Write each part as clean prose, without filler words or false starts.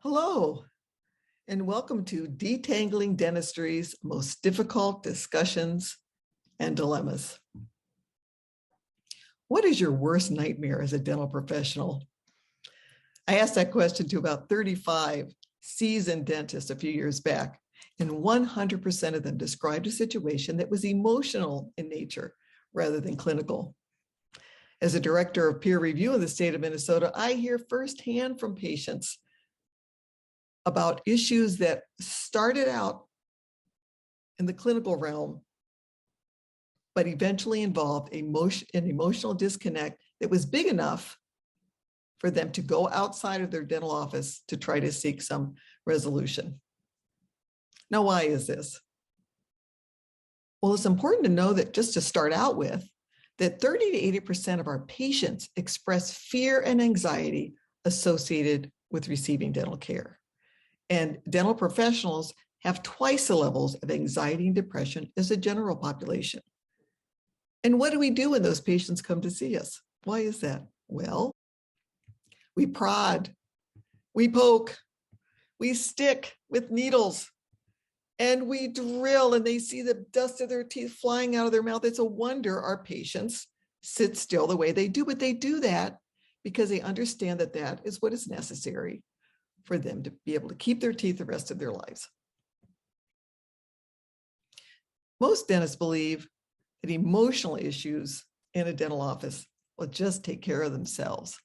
Hello, and welcome to Detangling Dentistry's most difficult discussions and dilemmas. What is your worst nightmare as a dental professional? I asked that question to about 35 seasoned dentists a few years back, and 100% of them described a situation that was emotional in nature rather than clinical. As a director of peer review in the state of Minnesota, I hear firsthand from patients about issues that started out in the clinical realm, but eventually involved an emotional disconnect that was big enough for them to go outside of their dental office to try to seek some resolution. Now, why is this? Well, it's important to know that just to start out with, that 30 to 80% of our patients express fear and anxiety associated with receiving dental care. And dental professionals have twice the levels of anxiety and depression as the general population. And what do we do when those patients come to see us? Why is that? Well, we prod, we poke, we stick with needles, and we drill, and they see the dust of their teeth flying out of their mouth. It's a wonder our patients sit still the way they do, but they do that because they understand that that is what is necessary for them to be able to keep their teeth the rest of their lives. Most dentists believe that emotional issues in a dental office will just take care of themselves,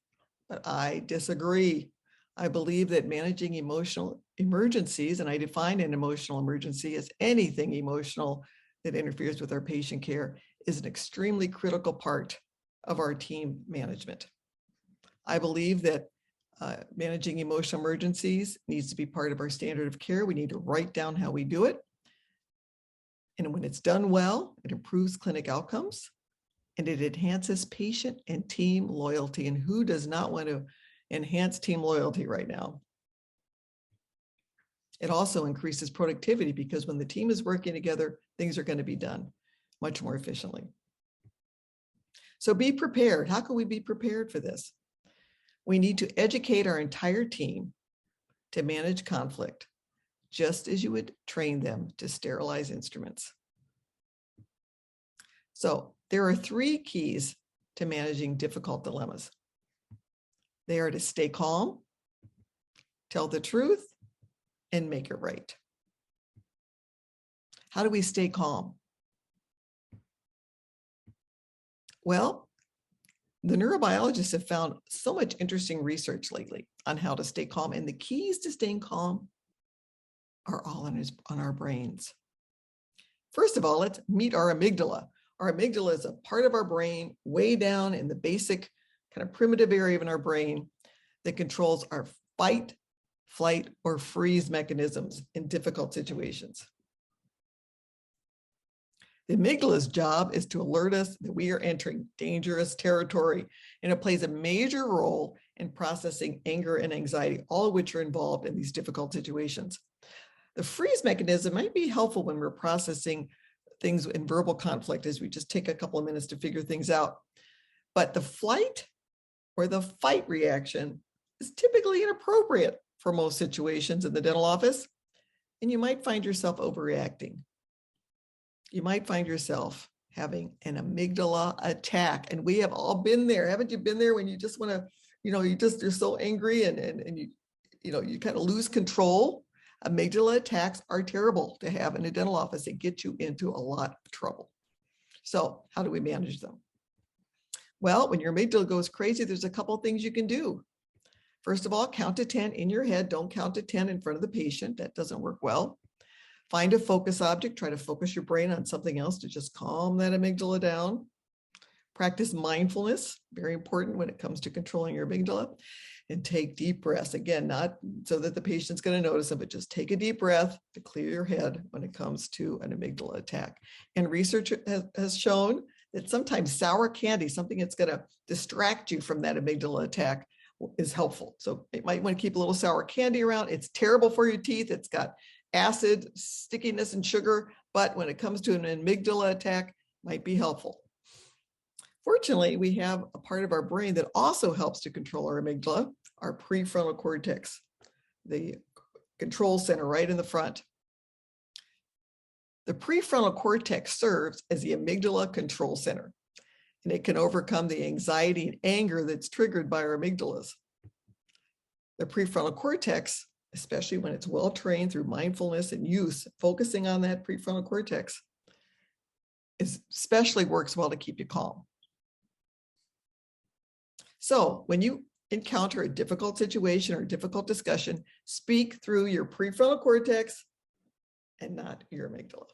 but I disagree. I believe that managing emotional emergencies, and I define an emotional emergency as anything emotional that interferes with our patient care, is an extremely critical part of our team management. I believe that managing emotional emergencies needs to be part of our standard of care. We need to write down how we do it. And when it's done well, it improves clinic outcomes and it enhances patient and team loyalty. And who does not want to enhance team loyalty right now? It also increases productivity because when the team is working together, things are going to be done much more efficiently. So be prepared. How can we be prepared for this? We need to educate our entire team to manage conflict, just as you would train them to sterilize instruments. So there are 3 keys to managing difficult dilemmas. They are to stay calm, tell the truth, and make it right. How do we stay calm? Well, the neurobiologists have found so much interesting research lately on how to stay calm, and the keys to staying calm are all on our brains. First of all, let's meet our amygdala. Our amygdala is a part of our brain way down in the basic kind of primitive area in our brain that controls our fight, flight, or freeze mechanisms in difficult situations. The amygdala's job is to alert us that we are entering dangerous territory, and it plays a major role in processing anger and anxiety, all of which are involved in these difficult situations. The freeze mechanism might be helpful when we're processing things in verbal conflict, as we just take a couple of minutes to figure things out. But the flight or the fight reaction is typically inappropriate for most situations in the dental office, and you might find yourself overreacting. You might find yourself having an amygdala attack. And we have all been there. Haven't you been there when you just want to, you're so angry and you kind of lose control? Amygdala attacks are terrible to have in a dental office. They get you into a lot of trouble. So how do we manage them? Well, when your amygdala goes crazy, there's a couple of things you can do. First of all, count to 10 in your head. Don't count to 10 in front of the patient. That doesn't work well. Find a focus object. Try to focus your brain on something else to just calm that amygdala down. Practice mindfulness, very important when it comes to controlling your amygdala. And take deep breaths. Again, not so that the patient's going to notice them, but just take a deep breath to clear your head when it comes to an amygdala attack. And research has shown that sometimes sour candy, something that's going to distract you from that amygdala attack, is helpful. So you might want to keep a little sour candy around. It's terrible for your teeth. It's got acid, stickiness, and sugar, but when it comes to an amygdala attack, it might be helpful. Fortunately, we have a part of our brain that also helps to control our amygdala, our prefrontal cortex. the control center right in the front. The prefrontal cortex serves as the amygdala control center, and it can overcome the anxiety and anger that's triggered by our amygdalas. The prefrontal cortex, especially when it's well trained through mindfulness and use, focusing on that prefrontal cortex, especially works well to keep you calm. So when you encounter a difficult situation or difficult discussion, speak through your prefrontal cortex and not your amygdala.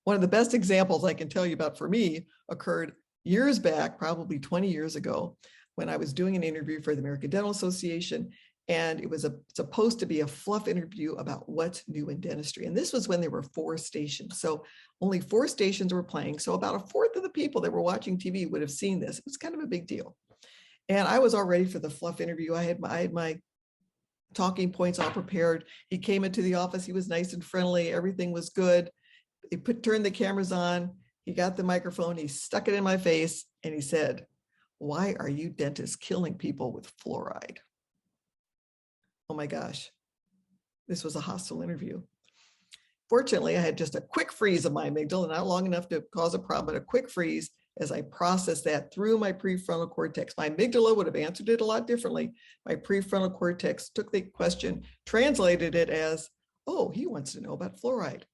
One of the best examples I can tell you about for me occurred years back, probably 20 years ago, when I was doing an interview for the American Dental Association, and it was supposed to be a fluff interview about what's new in dentistry. And this was when there were 4 stations. So only 4 stations were playing. So about a fourth of the people that were watching TV would have seen this. It was kind of a big deal. And I was all ready for the fluff interview. I had my talking points all prepared. He came into the office. He was nice and friendly. Everything was good. He turned the cameras on. He got the microphone. He stuck it in my face. And he said, "Why are you dentists killing people with fluoride?" Oh my gosh, this was a hostile interview. Fortunately, I had just a quick freeze of my amygdala, not long enough to cause a problem, but a quick freeze as I processed that through my prefrontal cortex. My amygdala would have answered it a lot differently. My prefrontal cortex took the question, translated it as, "Oh, he wants to know about fluoride."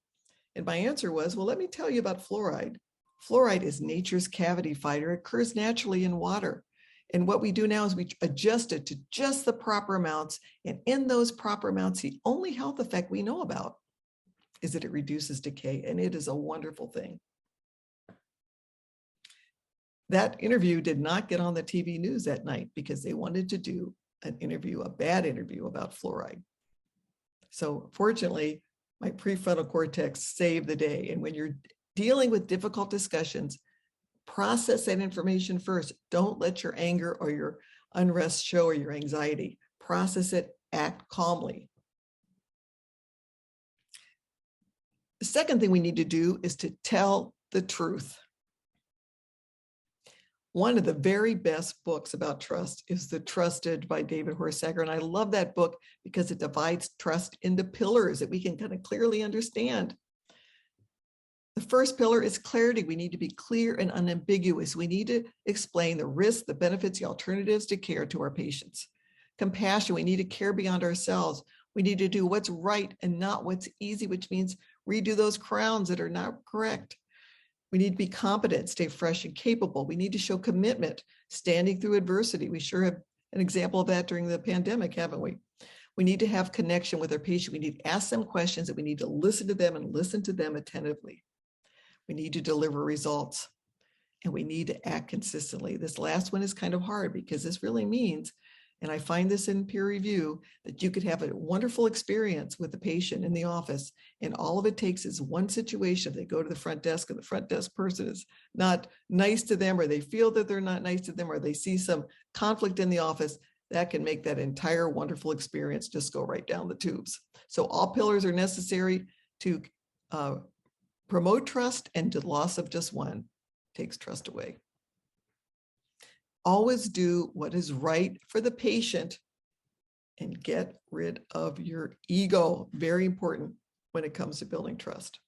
And my answer was, "Well, let me tell you about fluoride. Fluoride is nature's cavity fighter. It occurs naturally in water. And what we do now is we adjust it to just the proper amounts. And in those proper amounts, the only health effect we know about is that it reduces decay. And it is a wonderful thing." That interview did not get on the TV news that night because they wanted to do an interview, a bad interview about fluoride. So fortunately, my prefrontal cortex saved the day. And when you're dealing with difficult discussions, process that information first. Don't let your anger or your unrest show or your anxiety. Process it, act calmly. The second thing we need to do is to tell the truth. One of the very best books about trust is The Trusted by David Horsager. And I love that book because it divides trust into pillars that we can kind of clearly understand. The first pillar is clarity. We need to be clear and unambiguous. We need to explain the risks, the benefits, the alternatives to care to our patients. Compassion. We need to care beyond ourselves. We need to do what's right and not what's easy, which means redo those crowns that are not correct. We need to be competent, stay fresh and capable. We need to show commitment, standing through adversity. We sure have an example of that during the pandemic, haven't we? We need to have connection with our patient. We need to ask them questions, and we need to listen to them and listen to them attentively. We need to deliver results, and we need to act consistently. This last one is kind of hard because this really means, and I find this in peer review, that you could have a wonderful experience with the patient in the office, and all of it takes is one situation. If they go to the front desk and the front desk person is not nice to them, or they feel that they're not nice to them, or they see some conflict in the office, that can make that entire wonderful experience just go right down the tubes. So all pillars are necessary to promote trust, and the loss of just one takes trust away. Always do what is right for the patient and get rid of your ego. Very important when it comes to building trust.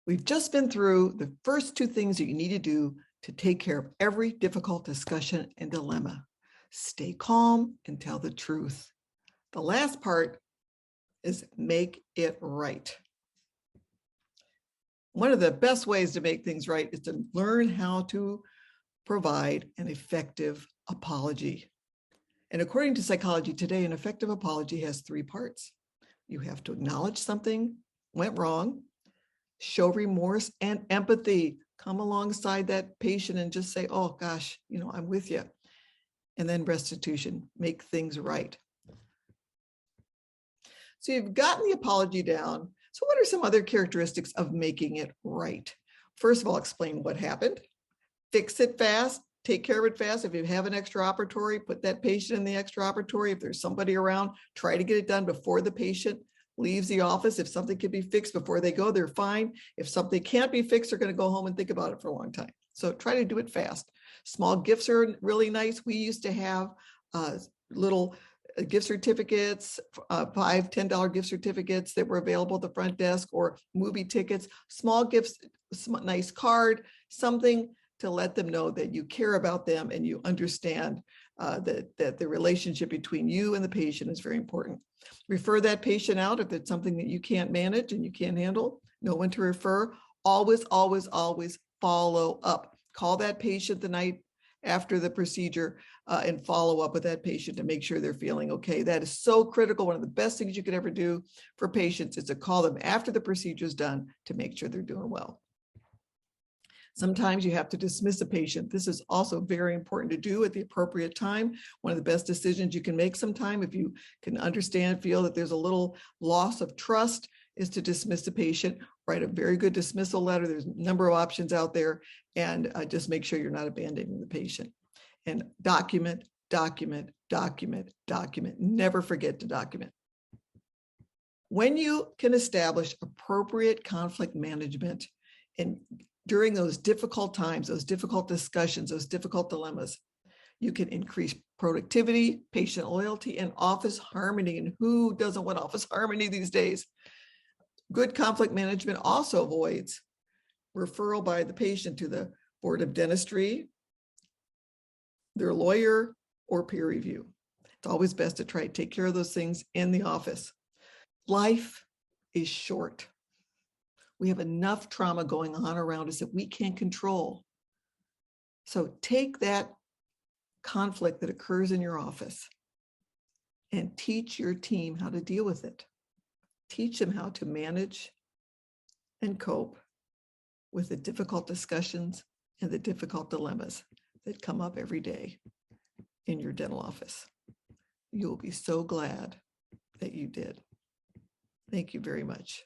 We've just been through the first 2 things that you need to do to take care of every difficult discussion and dilemma. Stay calm and tell the truth. The last part is make it right. One of the best ways to make things right is to learn how to provide an effective apology. And according to Psychology Today, an effective apology has 3 parts. You have to acknowledge something went wrong, show remorse and empathy. Come alongside that patient and just say, "Oh gosh, I'm with you." And then restitution, make things right. So you've gotten the apology down. So what are some other characteristics of making it right? First of all, explain what happened. Fix it fast. Take care of it fast. If you have an extraoperatory, put that patient in the extraoperatory. If there's somebody around, try to get it done before the patient leaves the office. If something can be fixed before they go, they're fine. If something can't be fixed, they're going to go home and think about it for a long time. So try to do it fast. Small gifts are really nice. We used to have little gift certificates, $5, $10 gift certificates that were available at the front desk, or movie tickets, small gifts, nice card, something to let them know that you care about them and you understand that the relationship between you and the patient is very important. Refer that patient out if it's something that you can't manage and you can't handle. Know when to refer. Always, always, always follow up. Call that patient the night after the procedure and follow up with that patient to make sure they're feeling okay. That is so critical. One of the best things you could ever do for patients is to call them after the procedure is done to make sure they're doing well. Sometimes you have to dismiss a patient. This is also very important to do at the appropriate time. One of the best decisions you can make sometime, if you can understand, feel that there's a little loss of trust, is to dismiss the patient. Write a very good dismissal letter. There's a number of options out there, and just make sure you're not abandoning the patient. And document, document, document, document. Never forget to document. When you can establish appropriate conflict management and during those difficult times, those difficult discussions, those difficult dilemmas, you can increase productivity, patient loyalty, and office harmony. And who doesn't want office harmony these days? Good conflict management also avoids referral by the patient to the Board of Dentistry, their lawyer, or peer review. It's always best to try to take care of those things in the office. Life is short. We have enough trauma going on around us that we can't control. So take that conflict that occurs in your office and teach your team how to deal with it. Teach them how to manage and cope with the difficult discussions and the difficult dilemmas that come up every day in your dental office. You'll be so glad that you did. Thank you very much.